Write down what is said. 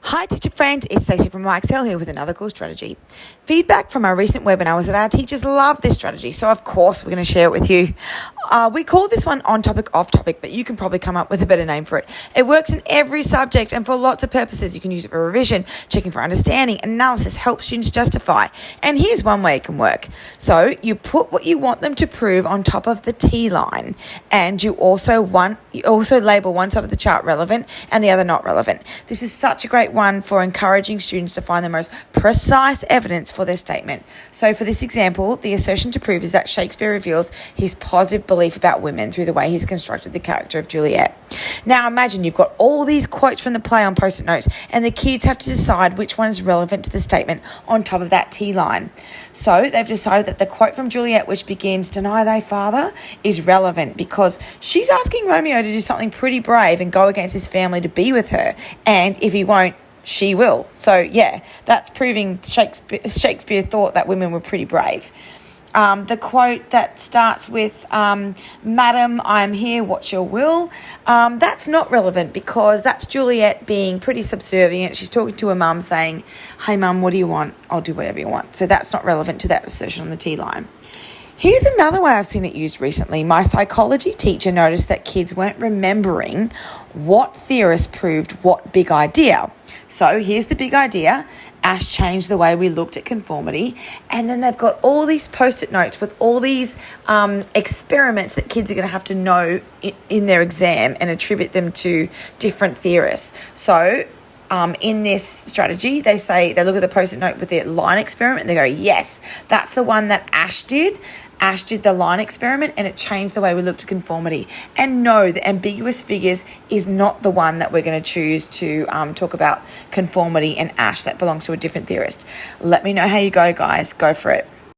Hi teacher friends, it's Stacey from MyExcel here with another cool strategy. Feedback from our recent webinar was that our teachers love this strategy, so of course we're going to share it with you. We call this one on topic, off topic, but you can probably come up with a better name for it. It works in every subject and for lots of purposes. You can use it for revision, checking for understanding, analysis, help students justify. And here's one way it can work. So you put what you want them to prove on top of the T line, and you also label one side of the chart relevant and the other not relevant. This is such a great one for encouraging students to find the most precise evidence for their statement. So for this example, the assertion to prove is that Shakespeare reveals his positive belief about women through the way he's constructed the character of Juliet. Now imagine you've got all these quotes from the play on post-it notes and the kids have to decide which one is relevant to the statement on top of that T line. So they've decided that the quote from Juliet, which begins, "Deny thy father," is relevant because she's asking Romeo to do something pretty brave and go against his family to be with her. And if he won't, she will. So yeah, that's proving Shakespeare thought that women were pretty brave. The quote that starts with, "Madam, I am here, what's your will?" That's not relevant because that's Juliet being pretty subservient. She's talking to her mum saying, "Hey mum, what do you want? I'll do whatever you want." So that's not relevant to that assertion on the T line. Here's another way I've seen it used recently. My psychology teacher noticed that kids weren't remembering what theorist proved what big idea. So here's the big idea. Ash changed the way we looked at conformity. And then they've got all these post-it notes with all these experiments that kids are going to have to know in their exam and attribute them to different theorists. So in this strategy, they look at the post-it note with the line experiment and they go, yes, that's the one that Ash did. Ash did the line experiment and it changed the way we looked at conformity. And no, the ambiguous figures is not the one that we're going to choose to talk about conformity and Ash. That belongs to a different theorist. Let me know how you go, guys. Go for it.